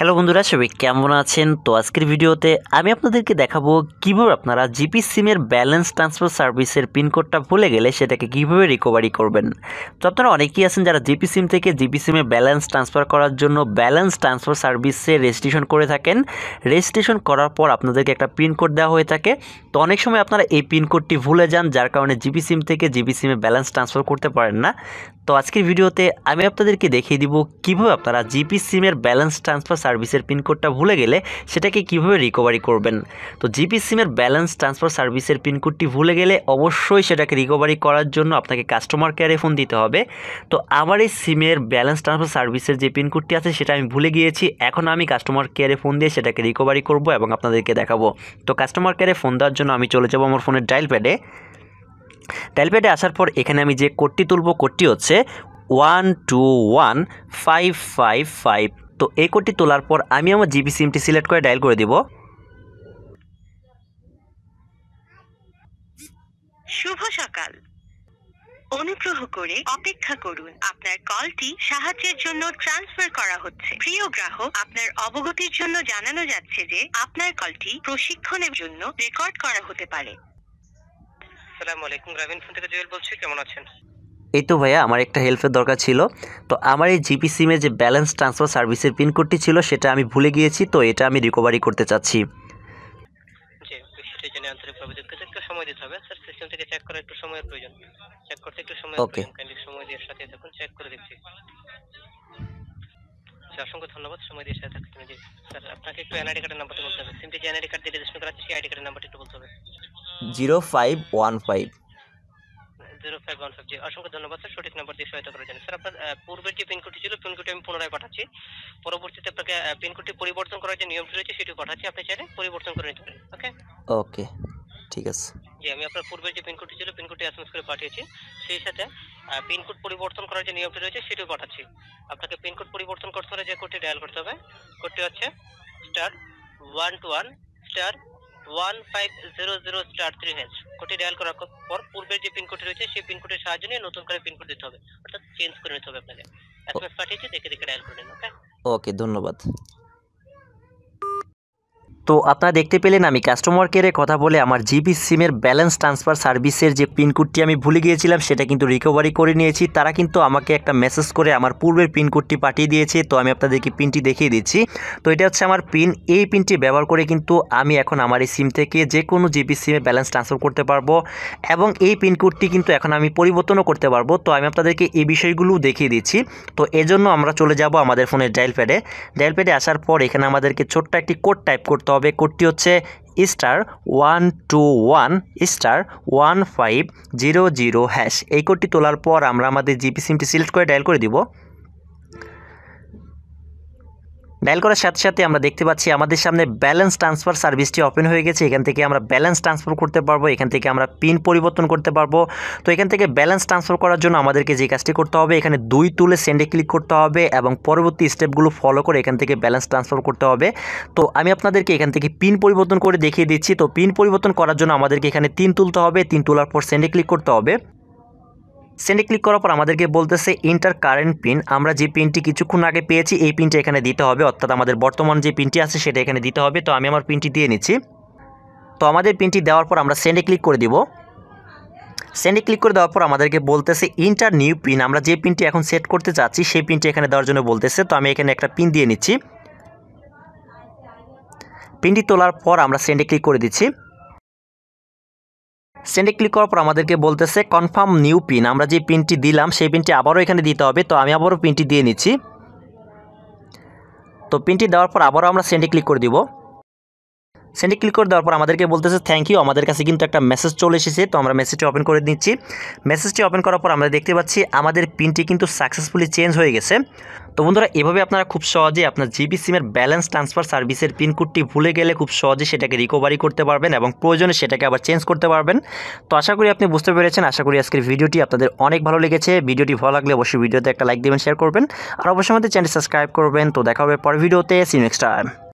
Hello বন্ধুরা, সবাই কেমন আছেন? তো আজকের ভিডিওতে আমি আপনাদেরকে দেখাবো কিভাবে আপনারা জিপি সিমের ব্যালেন্স ট্রান্সফার সার্ভিসের পিনকোডটা ভুলে গেলে সেটাকে কিভাবে রিকভারি করবেন। তো আপনারা অনেকেই আছেন যারা জিপি সিম থেকে জিপি সিমে ব্যালেন্স ট্রান্সফার করার জন্য ব্যালেন্স ট্রান্সফার সার্ভিসে রেজিস্ট্রেশন করে থাকেন। রেজিস্ট্রেশন করার পর আপনাদেরকে একটা পিনকোড দেওয়া হয়ে থাকে। তো অনেক সময় আপনারা এই পিনকোডটি ভুলে যান, যার কারণে জিপি সিম থেকে জিপি সিমে ব্যালেন্স ট্রান্সফার করতে পারেন না। তো আজকের ভিডিওতে আমি আপনাদেরকে দেখিয়ে দিব কিভাবে আপনারা জিপি সিমের ব্যালেন্স ট্রান্সফার সার্ভিসের পিনকোডটা ভুলে গেলে সেটাকে কিভাবে রিকভারি করবেন। তো জিপি সিমের ব্যালেন্স ট্রান্সফার সার্ভিসের পিনকোডটি ভুলে গেলে অবশ্যই সেটাকে রিকভারি করার জন্য আপনাকে কাস্টমার কেয়ারে ফোন দিতে হবে। তো আমার এই সিমের ব্যালেন্স ট্রান্সফার সার্ভিসের যে পিনকোডটি আছে সেটা আমি ভুলে গিয়েছি। এখন আমি কাস্টমার কেয়ারে ফোন দিয়ে সেটাকে রিকভারি করব এবং আপনাদেরকে দেখাবো। তো কাস্টমার কেয়ারে ফোন দেওয়ার জন্য আমি চলে যাব আমার ফোনের ডায়াল প্যাডে আসার পর এখানে আমি যে কোডটি তুলব, কোডটি হচ্ছে 121555। তো এই কোডটি তোলার পর আমি আমার জিপি সিমটি সিলেক্ট করে ডায়াল করে দিব। শুভ সকাল, অনুগ্রহ করে অপেক্ষা করুন। আপনার কলটি সাহায্যের জন্য ট্রান্সফার করা হচ্ছে। প্রিয় গ্রাহক, আপনার অবগতির জন্য জানানো যাচ্ছে যে আপনার কলটি প্রশিক্ষণের জন্য রেকর্ড করা হতে পারে। আসসালামু আলাইকুম, রাবিন ফোন থেকে জুয়েল বলছি। কেমন আছেন? এই তো ভাইয়া, আমার একটা হেল্পের দরকার ছিল। তো আমার এই জিপি সিমে যে ব্যালেন্স ট্রান্সফার সার্ভিসের পিনকোডটি ছিল সেটা আমি ভুলে গিয়েছি, তো এটা আমি রিকভারি করতে চাচ্ছি। জি, বিষয়টি জেনে আন্তরিকভাবে দুঃখিত। একটু সময় দিতে হবে স্যার, সিস্টেম থেকে চেক করার একটু সময়ের প্রয়োজন। চেক করতে একটু সময়ের ওকে। প্রয়োজন, কাইন্ডলি সময় দিয়ে সাথে থাকুন, চেক করে দেখছি। আচ্ছা, অসংখ্য ধন্যবাদ সময় দিয়ে সাথে থাকার জন্য। জি স্যার, আপনাকে একটু এনআইডি কার্ডের নাম্বারটা বলতে হবে। সিমটি যে এনআইডি কার্ড দিয়ে রেজিস্ট্রেশন করা আছে সেই আইডি কার্ডের নাম্বারটা একটু বলতে হবে। 0515। 0515। জি, অসংখ্য ধন্যবাদ স্যার সঠিক নাম্বার দিয়ে সহায়তা করার জন্য। স্যার, আপনার পূর্বের যে পিনকোডটি ছিল পিনকোডটি আমি পুনরায় পাঠাচ্ছি। পরবর্তীতে আপনাকে পিনকোডটি পরিবর্তন করার যে নিয়মটি রয়েছে সেটিও পাঠাচ্ছি, আপনি চাইলে পরিবর্তন করে নিতে পারেন। ওকে ওকে, ঠিক আছে। জি, আমি আপনার পূর্বের যে পিনকোডটি ছিল পিনকোডটি এসএমএস করে পাঠিয়েছি। সেই সাথে পিনকোড পরিবর্তন করার যে নিয়মটি রয়েছে সেটিও পাঠাচ্ছি। আপনাকে পিনকোড পরিবর্তন করতে হলে যে কোডটি ডায়াল করতে হবে, কোডটি হচ্ছে *121*1500*3#। কোডটি ডায়াল করার পর পূর্বের যে পিনকোডটি রয়েছে সেই পিনকোডের সাহায্য নিয়ে নতুন করে পিনকোড দিতে হবে, অর্থাৎ চেঞ্জ করে নিতে হবে আপনাকে। এসএমএস পাঠিয়েছি, দেখে দেখে ডায়াল করে নিন। ওকে ওকে, ধন্যবাদ। তো আপনারা দেখতে পেলেন আমি কাস্টমার কেয়ারে কথা বলে আমার জিপি সিমের ব্যালেন্স ট্রান্সফার সার্ভিসের যে পিনকোডটি আমি ভুলে গিয়েছিলাম সেটা কিন্তু রিকভারি করে নিয়েছি। তারা কিন্তু আমাকে একটা মেসেজ করে আমার পূর্বের পিনকোডটি পাঠিয়ে দিয়েছে। তো আমি আপনাদেরকে পিনটি দেখিয়ে দিচ্ছি। তো এটা হচ্ছে আমার পিন। এই পিনটি ব্যবহার করে কিন্তু আমি এখন আমার এই সিম থেকে যে কোনো জিপি সিমে ব্যালেন্স ট্রান্সফার করতে পারবো এবং এই পিনকোডটি কিন্তু এখন আমি পরিবর্তনও করতে পারবো। তো আমি আপনাদেরকে এই বিষয়গুলো দেখিয়ে দিচ্ছি। তো এজন্য আমরা চলে যাব আমাদের ফোনের ডায়াল প্যাডে আসার পর এখানে আমাদেরকে ছোট্ট একটি কোড টাইপ করতে হবে। কোডটি হচ্ছে *121*1500#। এই কোডটি তোলার পর আমরা আমাদের জিপি সিমটি সিলেক্ট করে ডায়াল করে দিব। ডায়াল করার সাথে সাথে আমরা দেখতে পাচ্ছি আমাদের সামনে ব্যালেন্স ট্রান্সফার সার্ভিসটি ওপেন হয়ে গেছে। এখান থেকে আমরা ব্যালেন্স ট্রান্সফার করতে পারবো, এখান থেকে আমরা পিন পরিবর্তন করতে পারবো। তো এখান থেকে ব্যালেন্স ট্রান্সফার করার জন্য আমাদেরকে যে কাজটি করতে হবে, এখানে 2 তুলে সেন্ডে ক্লিক করতে হবে এবং পরবর্তী স্টেপগুলো ফলো করে এখান থেকে ব্যালেন্স ট্রান্সফার করতে হবে। তো আমি আপনাদেরকে এখান থেকে পিন পরিবর্তন করে দেখিয়ে দিচ্ছি। তো পিন পরিবর্তন করার জন্য আমাদেরকে এখানে 3 তুলতে হবে। 3 তোলার পর সেন্ডে ক্লিক করতে হবে। সেন্ডে ক্লিক করার পর আমাদেরকে বলতেছে এন্টার কারেন্ট পিন। আমরা যে পিনটি কিছুক্ষণ আগে পেয়েছি এই পিনটা এখানে দিতে হবে, অর্থাৎ আমাদের বর্তমান যে পিনটি আছে সেটা এখানে দিতে হবে। তো আমি আমার পিনটি দিয়ে নিচ্ছি। তো আমাদের পিনটি দেওয়ার পর আমরা সেন্ডে ক্লিক করে দিব। সেন্ডে ক্লিক করে দেওয়ার পর আমাদেরকে বলতেছে এন্টার নিউ পিন। আমরা যে পিনটি এখন সেট করতে চাচ্ছি সেই পিনটি এখানে দেওয়ার জন্য বলতেছে। তো আমি এখানে একটা পিন দিয়ে নিচ্ছি। পিনটি তোলার পর আমরা সেন্ডে ক্লিক করে দিচ্ছি। সেন্ডে ক্লিক করার পর আমাদেরকে বলতেছে কনফার্ম নিউ পিন। আমরা যে পিনটি দিলাম সেই পিনটি আবারও এখানে দিতে হবে। তো আমি আবারও পিনটি দিয়ে নিচ্ছি। তো পিনটি দেওয়ার পর আবারও আমরা সেন্ডে ক্লিক করে দিব। সেন্ডে ক্লিক করে দেওয়ার পর আমাদেরকে বলতেছে থ্যাংক ইউ। আমাদের কাছে কিন্তু একটা মেসেজ চলে এসেছে। তো আমরা মেসেজটি ওপেন করে নিচ্ছি। মেসেজটি ওপেন করার পর আমরা দেখতে পাচ্ছি আমাদের পিনটি কিন্তু সাকসেসফুলি চেঞ্জ হয়ে গেছে। তো বন্ধুরা, এভাবে আপনারা খুব সহজে আপনার জিপি সিমের ব্যালেন্স ট্রান্সফার সার্ভিসের পিনকোডটি ভুলে গেলে খুব সহজে সেটাকে রিকভারি করতে পারবেন এবং প্রয়োজনে সেটাকে আবার চেঞ্জ করতে পারবেন। তো আশা করি আপনি বুঝতে পেরেছেন। আশা করি আজকের ভিডিওটি আপনাদের অনেক ভালো লেগেছে। ভিডিওটি ভালো লাগলে অবশ্যই ভিডিওতে একটা লাইক দেবেন, শেয়ার করবেন আর অবশ্যই আমাদের চ্যানেল সাবস্ক্রাইব করবেন। তো দেখা হবে পরের ভিডিওতে। See you next time.